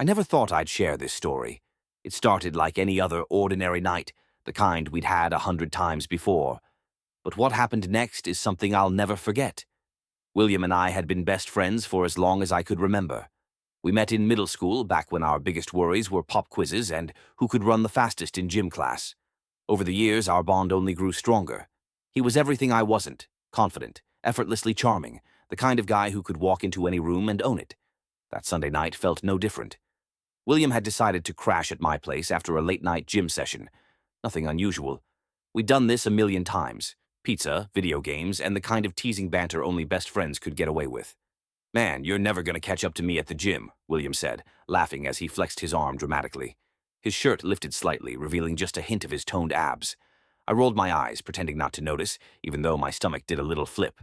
I never thought I'd share this story. It started like any other ordinary night, the kind we'd had 100 times before. But what happened next is something I'll never forget. William and I had been best friends for as long as I could remember. We met in middle school, back when our biggest worries were pop quizzes and who could run the fastest in gym class. Over the years, our bond only grew stronger. He was everything I wasn't: confident, effortlessly charming, the kind of guy who could walk into any room and own it. That Sunday night felt no different. William had decided to crash at my place after a late-night gym session. Nothing unusual. We'd done this a million times: pizza, video games, and the kind of teasing banter only best friends could get away with. "Man, you're never going to catch up to me at the gym," William said, laughing as he flexed his arm dramatically. His shirt lifted slightly, revealing just a hint of his toned abs. I rolled my eyes, pretending not to notice, even though my stomach did a little flip.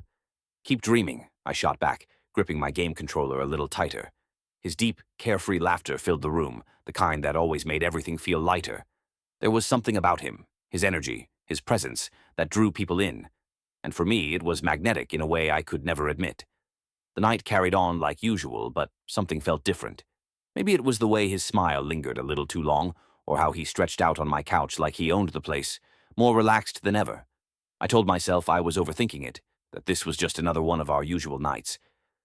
"Keep dreaming," I shot back, gripping my game controller a little tighter. His deep, carefree laughter filled the room, the kind that always made everything feel lighter. There was something about him, his energy, his presence, that drew people in. And for me, it was magnetic in a way I could never admit. The night carried on like usual, but something felt different. Maybe it was the way his smile lingered a little too long, or how he stretched out on my couch like he owned the place, more relaxed than ever. I told myself I was overthinking it, that this was just another one of our usual nights.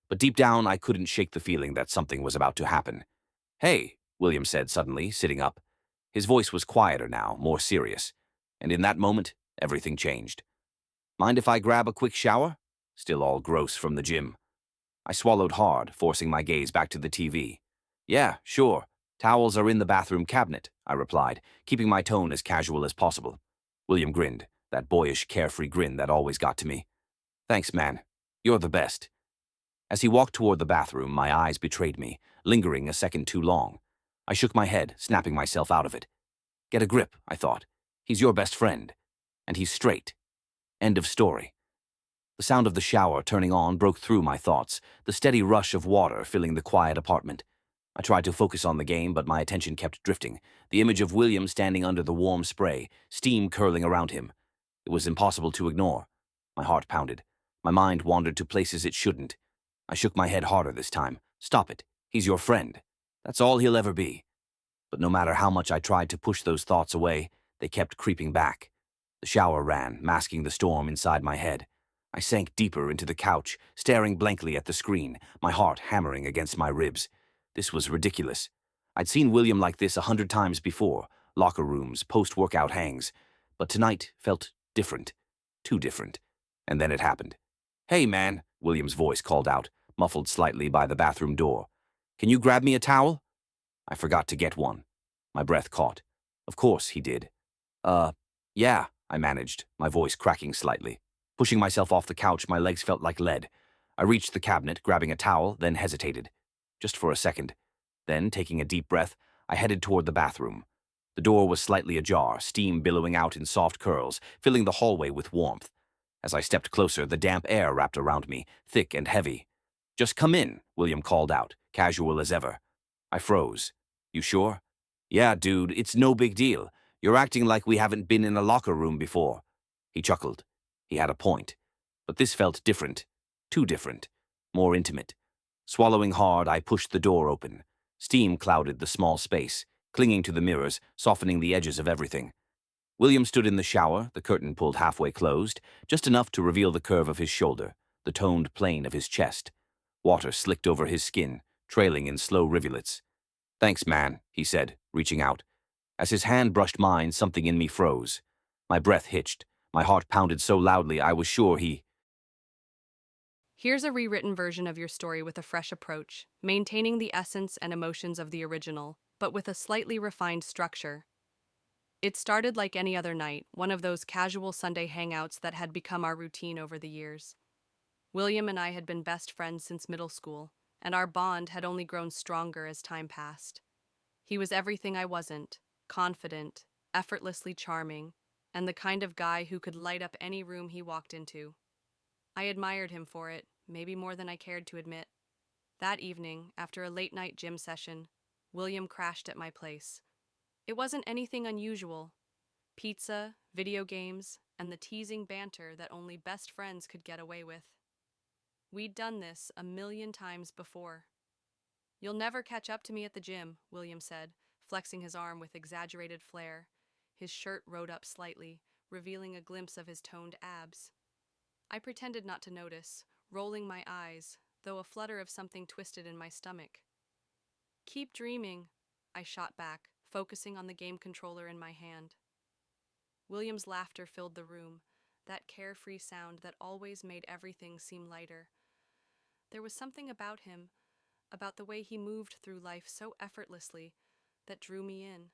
But deep down, I couldn't shake the feeling that something was about to happen. "Hey," William said suddenly, sitting up. His voice was quieter now, more serious. And in that moment, everything changed. "Mind if I grab a quick shower?" Still all gross from the gym. I swallowed hard, forcing my gaze back to the TV. "Yeah, sure. Towels are in the bathroom cabinet," I replied, keeping my tone as casual as possible. William grinned, that boyish, carefree grin that always got to me. "Thanks, man. You're the best." As he walked toward the bathroom, my eyes betrayed me, lingering a second too long. I shook my head, snapping myself out of it. Get a grip, I thought. He's your best friend. And he's straight. End of story. The sound of the shower turning on broke through my thoughts, the steady rush of water filling the quiet apartment. I tried to focus on the game, but my attention kept drifting, the image of William standing under the warm spray, steam curling around him. It was impossible to ignore. My heart pounded. My mind wandered to places it shouldn't. I shook my head harder this time. "Stop it. He's your friend. That's all he'll ever be." But no matter how much I tried to push those thoughts away, they kept creeping back. The shower ran, masking the storm inside my head. I sank deeper into the couch, staring blankly at the screen, my heart hammering against my ribs. This was ridiculous. I'd seen William like this 100 times before, locker rooms, post-workout hangs. But tonight felt different. Too different. And then it happened. "Hey, man," William's voice called out, muffled slightly by the bathroom door. "Can you grab me a towel?" I forgot to get one. My breath caught. Of course he did. Yeah, I managed, my voice cracking slightly. Pushing myself off the couch, my legs felt like lead. I reached the cabinet, grabbing a towel, then hesitated. Just for a second. Then, taking a deep breath, I headed toward the bathroom. The door was slightly ajar, steam billowing out in soft curls, filling the hallway with warmth. As I stepped closer, the damp air wrapped around me, thick and heavy. "Just come in," William called out, casual as ever. I froze. "You sure?" "Yeah, dude, it's no big deal. You're acting like we haven't been in a locker room before." He chuckled. He had a point. But this felt different. Too different. More intimate. Swallowing hard, I pushed the door open. Steam clouded the small space, clinging to the mirrors, softening the edges of everything. William stood in the shower, the curtain pulled halfway closed, just enough to reveal the curve of his shoulder, the toned plane of his chest. Water slicked over his skin, trailing in slow rivulets. "Thanks, man," he said, reaching out. As his hand brushed mine, something in me froze. My breath hitched. My heart pounded so loudly I was sure he... Here's a rewritten version of your story with a fresh approach, maintaining the essence and emotions of the original, but with a slightly refined structure. It started like any other night, one of those casual Sunday hangouts that had become our routine over the years. William and I had been best friends since middle school, and our bond had only grown stronger as time passed. He was everything I wasn't: confident, effortlessly charming, and the kind of guy who could light up any room he walked into. I admired him for it, maybe more than I cared to admit. That evening, after a late-night gym session, William crashed at my place. It wasn't anything unusual. Pizza, video games, and the teasing banter that only best friends could get away with. We'd done this a million times before. You'll never catch up to me at the gym, William said, flexing his arm with exaggerated flair. His shirt rode up slightly, revealing a glimpse of his toned abs. I pretended not to notice, rolling my eyes, though a flutter of something twisted in my stomach. Keep dreaming, I shot back, focusing on the game controller in my hand. William's laughter filled the room, that carefree sound that always made everything seem lighter. There was something about him, about the way he moved through life so effortlessly, that drew me in.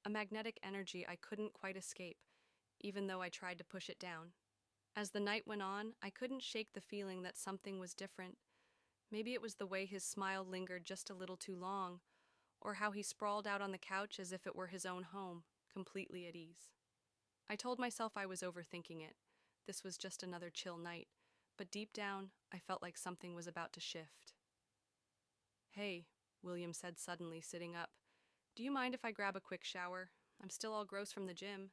A magnetic energy I couldn't quite escape, even though I tried to push it down. As the night went on, I couldn't shake the feeling that something was different. Maybe it was the way his smile lingered just a little too long, or how he sprawled out on the couch as if it were his own home, completely at ease. I told myself I was overthinking it. This was just another chill night, but deep down, I felt like something was about to shift. Hey, William said suddenly, sitting up. Do you mind if I grab a quick shower? I'm still all gross from the gym.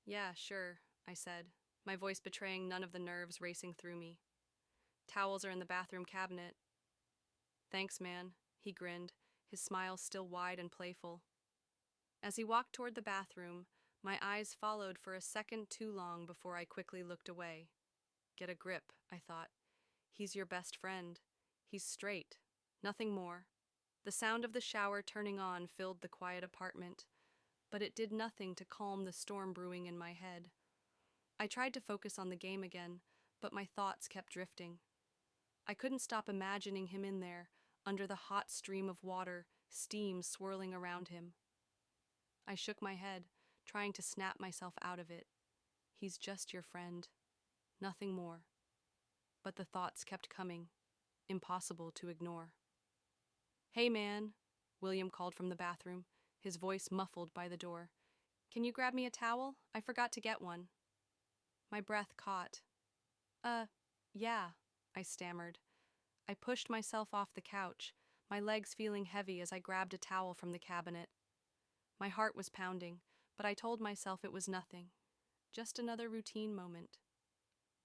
Yeah, sure, I said, my voice betraying none of the nerves racing through me. Towels are in the bathroom cabinet. Thanks, man, he grinned, his smile still wide and playful. As he walked toward the bathroom, my eyes followed for a second too long before I quickly looked away. Get a grip, I thought. He's your best friend. He's straight. Nothing more. The sound of the shower turning on filled the quiet apartment, but it did nothing to calm the storm brewing in my head. I tried to focus on the game again, but my thoughts kept drifting. I couldn't stop imagining him in there, under the hot stream of water, steam swirling around him. I shook my head, trying to snap myself out of it. He's just your friend. Nothing more. But the thoughts kept coming, impossible to ignore. Hey, man, William called from the bathroom, his voice muffled by the door. Can you grab me a towel? I forgot to get one. My breath caught. Yeah, I stammered. I pushed myself off the couch, my legs feeling heavy as I grabbed a towel from the cabinet. My heart was pounding, but I told myself it was nothing. Just another routine moment.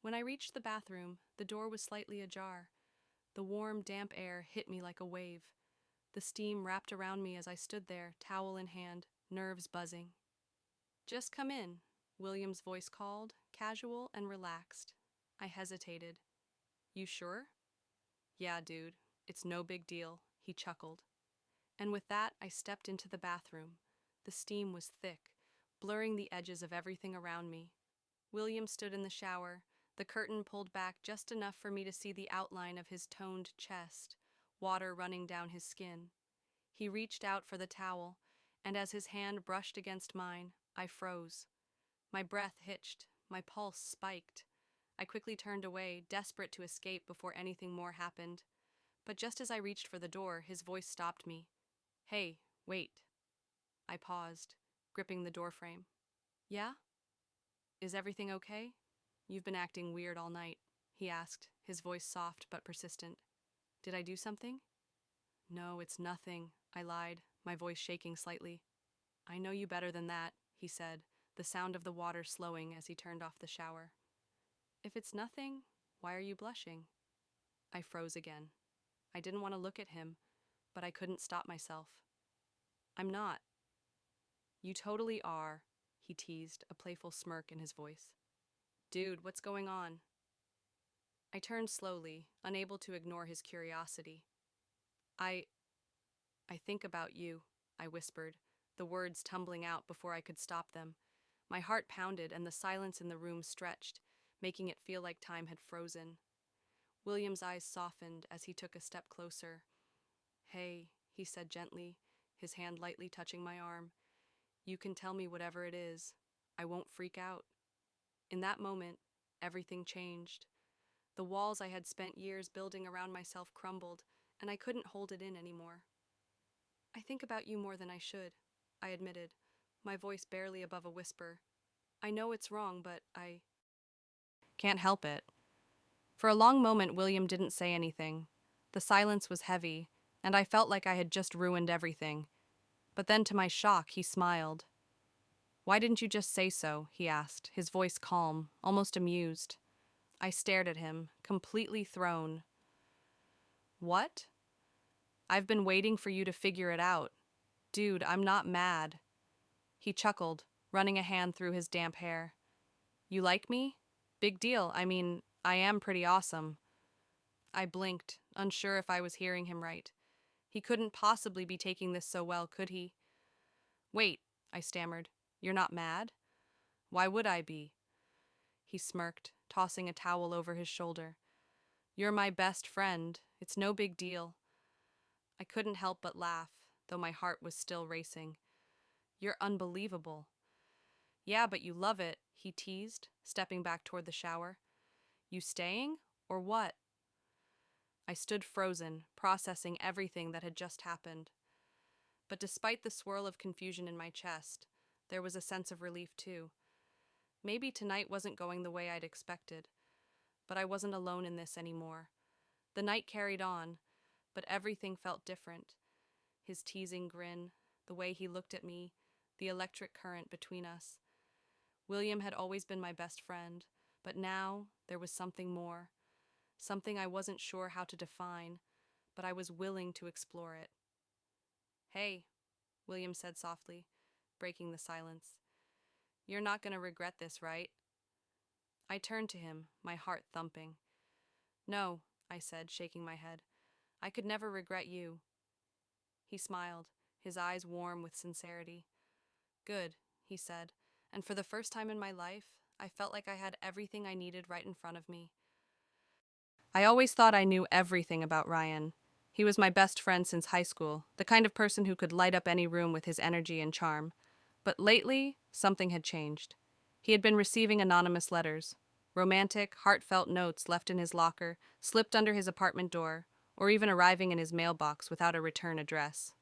When I reached the bathroom, the door was slightly ajar. The warm, damp air hit me like a wave. The steam wrapped around me as I stood there, towel in hand, nerves buzzing. Just come in, William's voice called, casual and relaxed. I hesitated. You sure? Yeah, dude, it's no big deal, he chuckled. And with that, I stepped into the bathroom. The steam was thick, blurring the edges of everything around me. William stood in the shower, the curtain pulled back just enough for me to see the outline of his toned chest, water running down his skin. He reached out for the towel, and as his hand brushed against mine, I froze. My breath hitched, my pulse spiked. I quickly turned away, desperate to escape before anything more happened. But just as I reached for the door, his voice stopped me. Hey, wait. I paused, gripping the doorframe. Yeah? Is everything okay? You've been acting weird all night, he asked, his voice soft but persistent. Did I do something? No, it's nothing, I lied, my voice shaking slightly. I know you better than that, he said, the sound of the water slowing as he turned off the shower. If it's nothing, why are you blushing? I froze again. I didn't want to look at him, but I couldn't stop myself. I'm not. You totally are, he teased, a playful smirk in his voice. Dude, what's going on? I turned slowly, unable to ignore his curiosity. I think about you, I whispered, the words tumbling out before I could stop them. My heart pounded and the silence in the room stretched, making it feel like time had frozen. William's eyes softened as he took a step closer. Hey, he said gently, his hand lightly touching my arm. You can tell me whatever it is. I won't freak out. In that moment, everything changed. The walls I had spent years building around myself crumbled, and I couldn't hold it in anymore. I think about you more than I should, I admitted, my voice barely above a whisper. I know it's wrong, but I can't help it. For a long moment, William didn't say anything. The silence was heavy, and I felt like I had just ruined everything. But then, to my shock, he smiled. Why didn't you just say so? He asked, his voice calm, almost amused. I stared at him, completely thrown. What? I've been waiting for you to figure it out. Dude, I'm not mad. He chuckled, running a hand through his damp hair. You like me? Big deal. I mean, I am pretty awesome. I blinked, unsure if I was hearing him right. He couldn't possibly be taking this so well, could he? Wait, I stammered. You're not mad? Why would I be? He smirked, tossing a towel over his shoulder. You're my best friend. It's no big deal. I couldn't help but laugh, though my heart was still racing. You're unbelievable. Yeah, but you love it, he teased, stepping back toward the shower. You staying? Or what? I stood frozen, processing everything that had just happened. But despite the swirl of confusion in my chest, there was a sense of relief too. Maybe tonight wasn't going the way I'd expected, but I wasn't alone in this anymore. The night carried on, but everything felt different. His teasing grin, the way he looked at me, the electric current between us. William had always been my best friend, but now there was something more, something I wasn't sure how to define, but I was willing to explore it. Hey, William said softly, breaking the silence. You're not going to regret this, right? I turned to him, my heart thumping. No, I said, shaking my head. I could never regret you. He smiled, his eyes warm with sincerity. Good, he said, and for the first time in my life, I felt like I had everything I needed right in front of me. I always thought I knew everything about Ryan. He was my best friend since high school, the kind of person who could light up any room with his energy and charm. But lately, something had changed. He had been receiving anonymous letters, romantic, heartfelt notes left in his locker, slipped under his apartment door, or even arriving in his mailbox without a return address.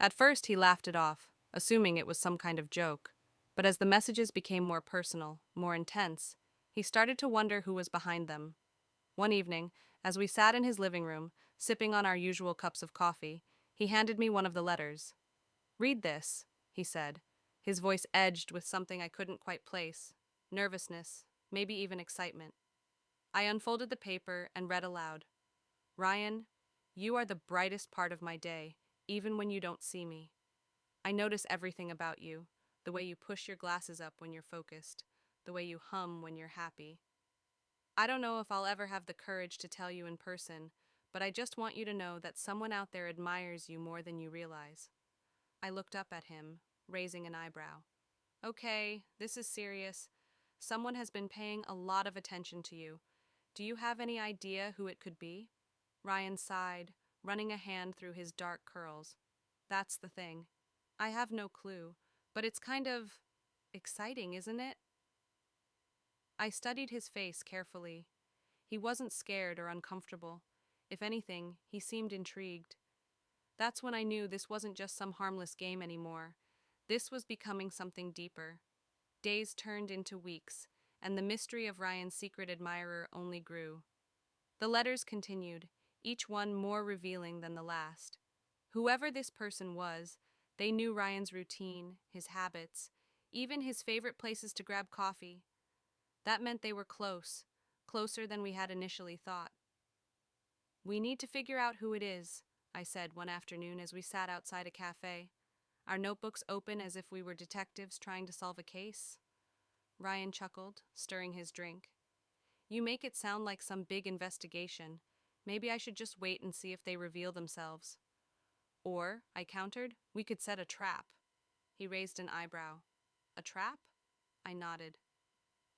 At first, he laughed it off, assuming it was some kind of joke. But as the messages became more personal, more intense, he started to wonder who was behind them. One evening, as we sat in his living room, sipping on our usual cups of coffee, he handed me one of the letters. Read this, he said, his voice edged with something I couldn't quite place, nervousness, maybe even excitement. I unfolded the paper and read aloud. Ryan, you are the brightest part of my day, even when you don't see me. I notice everything about you, the way you push your glasses up when you're focused, the way you hum when you're happy. I don't know if I'll ever have the courage to tell you in person, but I just want you to know that someone out there admires you more than you realize. I looked up at him, raising an eyebrow. Okay, this is serious. Someone has been paying a lot of attention to you. Do you have any idea who it could be? Ryan sighed, running a hand through his dark curls. That's the thing. I have no clue, but it's kind of exciting, isn't it? I studied his face carefully. He wasn't scared or uncomfortable. If anything, he seemed intrigued. That's when I knew this wasn't just some harmless game anymore. This was becoming something deeper. Days turned into weeks, and the mystery of Ryan's secret admirer only grew. The letters continued, each one more revealing than the last. Whoever this person was, they knew Ryan's routine, his habits, even his favorite places to grab coffee. That meant they were close, closer than we had initially thought. We need to figure out who it is, I said one afternoon as we sat outside a cafe, our notebooks open as if we were detectives trying to solve a case. Ryan chuckled, stirring his drink. You make it sound like some big investigation. Maybe I should just wait and see if they reveal themselves. Or, I countered, we could set a trap. He raised an eyebrow. A trap? I nodded.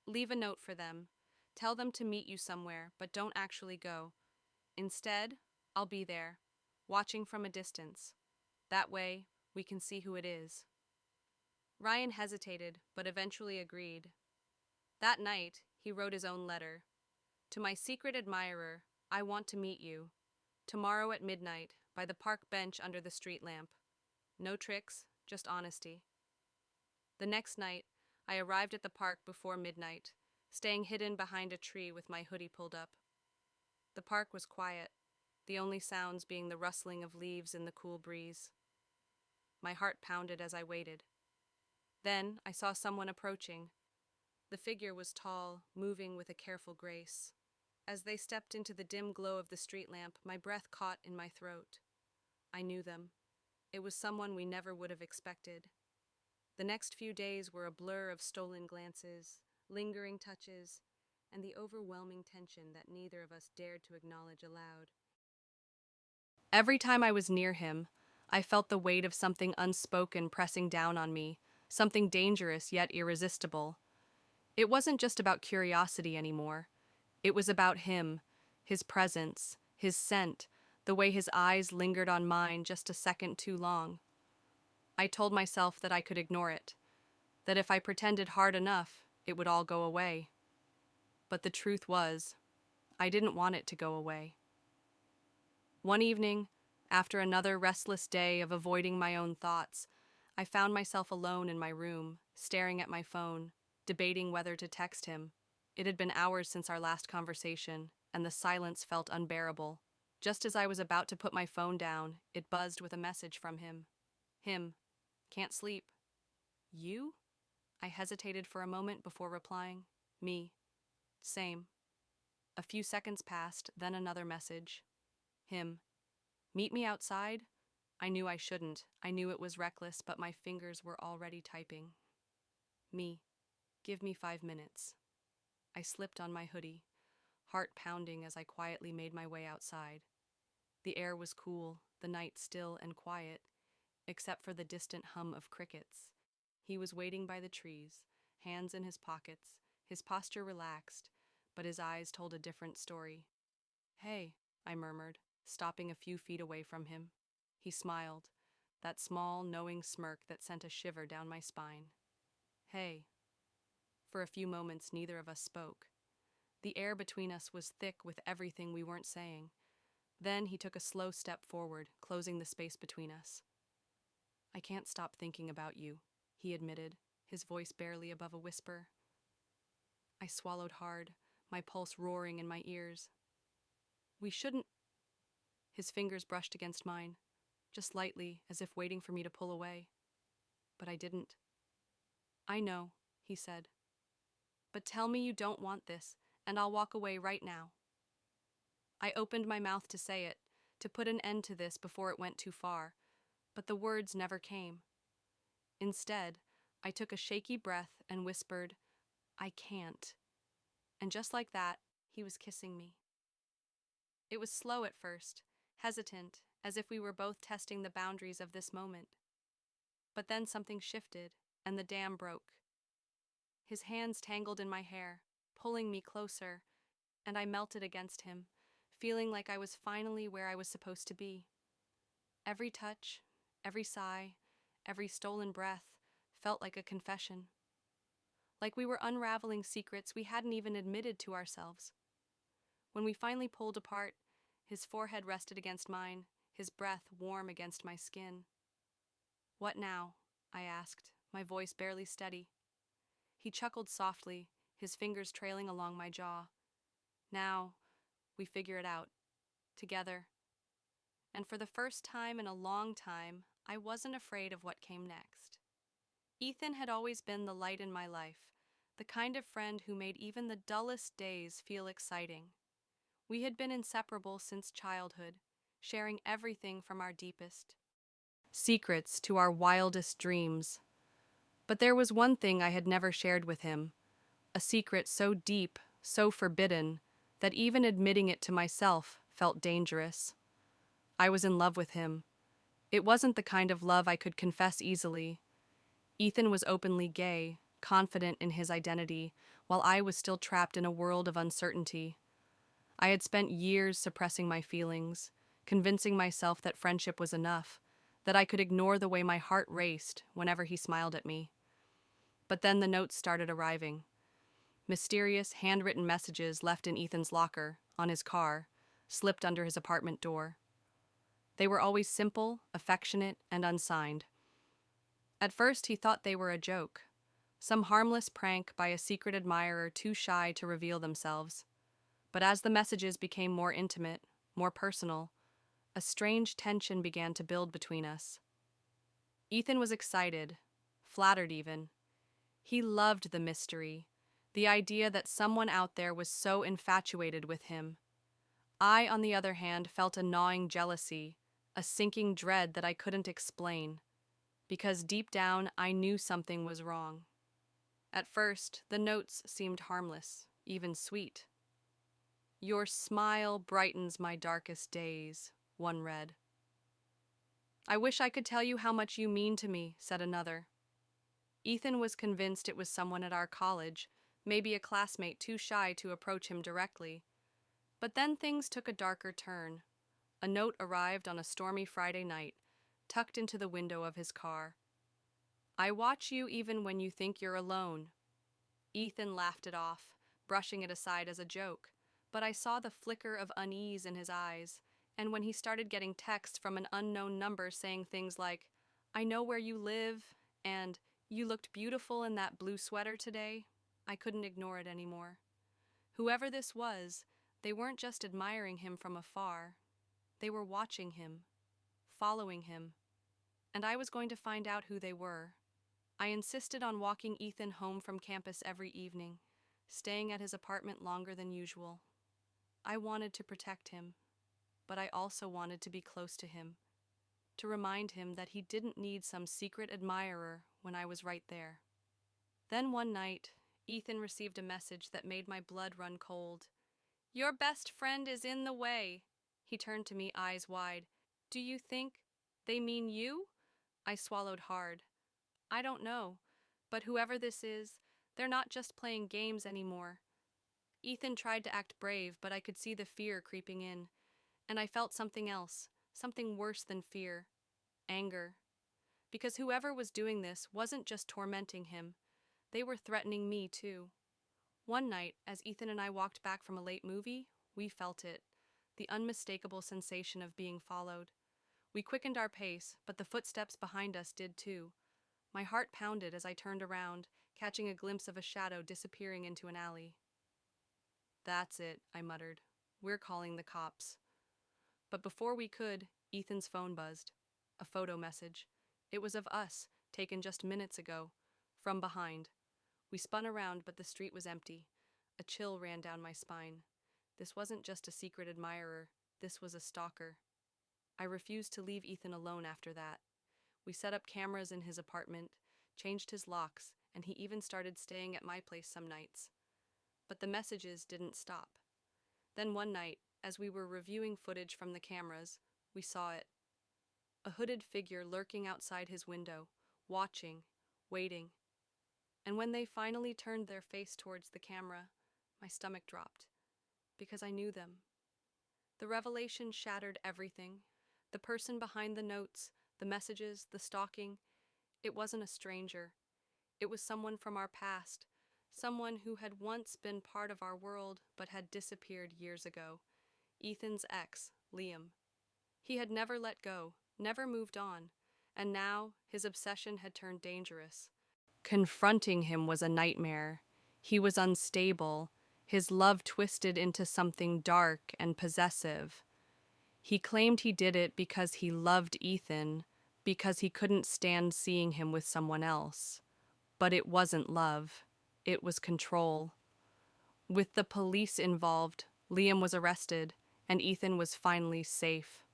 Leave a note for them. Tell them to meet you somewhere, but don't actually go. Instead, I'll be there, watching from a distance. That way, we can see who it is. Ryan hesitated, but eventually agreed. That night, he wrote his own letter. To my secret admirer, I want to meet you. Tomorrow at midnight, by the park bench under the street lamp. No tricks, just honesty. The next night, I arrived at the park before midnight, staying hidden behind a tree with my hoodie pulled up. The park was quiet, the only sounds being the rustling of leaves in the cool breeze. My heart pounded as I waited. Then I saw someone approaching. The figure was tall, moving with a careful grace. As they stepped into the dim glow of the street lamp, my breath caught in my throat. I knew them. It was someone we never would have expected. The next few days were a blur of stolen glances, lingering touches, and the overwhelming tension that neither of us dared to acknowledge aloud. Every time I was near him, I felt the weight of something unspoken pressing down on me, something dangerous yet irresistible. It wasn't just about curiosity anymore. It was about him, his presence, his scent, the way his eyes lingered on mine just a second too long. I told myself that I could ignore it, that if I pretended hard enough, it would all go away. But the truth was, I didn't want it to go away. One evening, after another restless day of avoiding my own thoughts, I found myself alone in my room, staring at my phone, debating whether to text him. It had been hours since our last conversation, and the silence felt unbearable. Just as I was about to put my phone down, it buzzed with a message from him. Him. Can't sleep. You? I hesitated for a moment before replying. Me. Same. A few seconds passed, then another message. Him. Meet me outside? I knew I shouldn't. I knew it was reckless, but my fingers were already typing. Me. Give me 5 minutes. I slipped on my hoodie, heart pounding as I quietly made my way outside. The air was cool, the night still and quiet, except for the distant hum of crickets. He was waiting by the trees, hands in his pockets, his posture relaxed, but his eyes told a different story. Hey, I murmured, stopping a few feet away from him. He smiled, that small, knowing smirk that sent a shiver down my spine. Hey. For a few moments, neither of us spoke. The air between us was thick with everything we weren't saying. Then he took a slow step forward, closing the space between us. I can't stop thinking about you, he admitted, his voice barely above a whisper. I swallowed hard, my pulse roaring in my ears. We shouldn't... His fingers brushed against mine, just lightly, as if waiting for me to pull away. But I didn't. I know, he said. But tell me you don't want this, and I'll walk away right now. I opened my mouth to say it, to put an end to this before it went too far, but the words never came. Instead, I took a shaky breath and whispered, I can't. And just like that, he was kissing me. It was slow at first, hesitant, as if we were both testing the boundaries of this moment. But then something shifted, and the dam broke. His hands tangled in my hair, pulling me closer, and I melted against him, feeling like I was finally where I was supposed to be. Every touch, every sigh, every stolen breath felt like a confession. Like we were unraveling secrets we hadn't even admitted to ourselves. When we finally pulled apart, his forehead rested against mine, his breath warm against my skin. What now? I asked, my voice barely steady. He chuckled softly, his fingers trailing along my jaw. Now, we figure it out. Together. And for the first time in a long time, I wasn't afraid of what came next. Ethan had always been the light in my life, the kind of friend who made even the dullest days feel exciting. We had been inseparable since childhood, sharing everything from our deepest secrets to our wildest dreams. But there was one thing I had never shared with him, a secret so deep, so forbidden, that even admitting it to myself felt dangerous. I was in love with him. It wasn't the kind of love I could confess easily. Ethan was openly gay, confident in his identity, while I was still trapped in a world of uncertainty. I had spent years suppressing my feelings, convincing myself that friendship was enough, that I could ignore the way my heart raced whenever he smiled at me. But then the notes started arriving. Mysterious, handwritten messages left in Ethan's locker, on his car, slipped under his apartment door. They were always simple, affectionate, and unsigned. At first, he thought they were a joke, some harmless prank by a secret admirer too shy to reveal themselves. But as the messages became more intimate, more personal, a strange tension began to build between us. Ethan was excited, flattered even. He loved the mystery, the idea that someone out there was so infatuated with him. I, on the other hand, felt a gnawing jealousy, a sinking dread that I couldn't explain, because deep down I knew something was wrong. At first, the notes seemed harmless, even sweet. "Your smile brightens my darkest days," one read. "I wish I could tell you how much you mean to me," said another. Ethan was convinced it was someone at our college, maybe a classmate too shy to approach him directly. But then things took a darker turn. A note arrived on a stormy Friday night, tucked into the window of his car. "I watch you even when you think you're alone." Ethan laughed it off, brushing it aside as a joke, but I saw the flicker of unease in his eyes, and when he started getting texts from an unknown number saying things like, "I know where you live," and "You looked beautiful in that blue sweater today," I couldn't ignore it anymore. Whoever this was, they weren't just admiring him from afar. They were watching him, following him, and I was going to find out who they were. I insisted on walking Ethan home from campus every evening, staying at his apartment longer than usual. I wanted to protect him, but I also wanted to be close to him, to remind him that he didn't need some secret admirer when I was right there. Then one night, Ethan received a message that made my blood run cold. "Your best friend is in the way." He turned to me, eyes wide. "Do you think they mean you?" I swallowed hard. "I don't know, but whoever this is, they're not just playing games anymore." Ethan tried to act brave, but I could see the fear creeping in, and I felt something else, something worse than fear: anger. Because whoever was doing this wasn't just tormenting him, they were threatening me too. One night, as Ethan and I walked back from a late movie, we felt it, the unmistakable sensation of being followed. We quickened our pace, but the footsteps behind us did too. My heart pounded as I turned around, catching a glimpse of a shadow disappearing into an alley. "That's it," I muttered. "We're calling the cops." But before we could, Ethan's phone buzzed. A photo message. It was of us, taken just minutes ago, from behind. We spun around, but the street was empty. A chill ran down my spine. This wasn't just a secret admirer. This was a stalker. I refused to leave Ethan alone after that. We set up cameras in his apartment, changed his locks, and he even started staying at my place some nights. But the messages didn't stop. Then one night, as we were reviewing footage from the cameras, we saw it. A hooded figure lurking outside his window, watching, waiting. And when they finally turned their face towards the camera, my stomach dropped, because I knew them. The revelation shattered everything. The person behind the notes, the messages, the stalking, it wasn't a stranger. It was someone from our past, someone who had once been part of our world but had disappeared years ago. Ethan's ex, Liam. He had never let go, never moved on, and now his obsession had turned dangerous. Confronting him was a nightmare. He was unstable, his love twisted into something dark and possessive. He claimed he did it because he loved Ethan, because he couldn't stand seeing him with someone else. But it wasn't love. It was control. With the police involved, Liam was arrested, and Ethan was finally safe.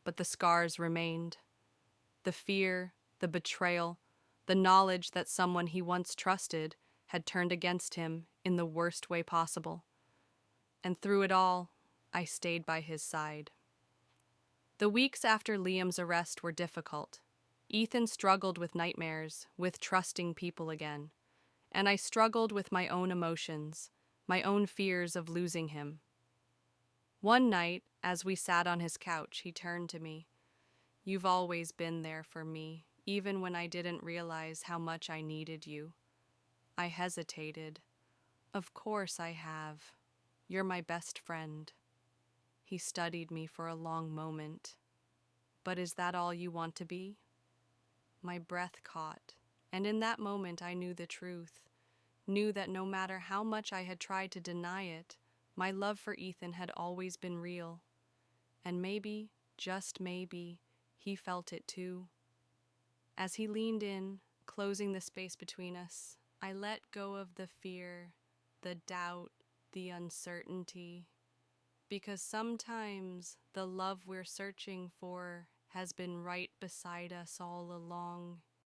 But the scars remained. The fear, the betrayal, the knowledge that someone he once trusted had turned against him in the worst way possible. And through it all, I stayed by his side. The weeks after Liam's arrest were difficult. Ethan struggled with nightmares, with trusting people again. And I struggled with my own emotions, my own fears of losing him. One night, as we sat on his couch, he turned to me. "You've always been there for me, even when I didn't realize how much I needed you." I hesitated. "Of course I have. You're my best friend." He studied me for a long moment. "But is that all you want to be?" My breath caught, and in that moment I knew the truth, knew that no matter how much I had tried to deny it, my love for Ethan had always been real. And maybe, just maybe, he felt it too. As he leaned in, closing the space between us, I let go of the fear, the doubt, the uncertainty. Because sometimes the love we're searching for has been right beside us all along,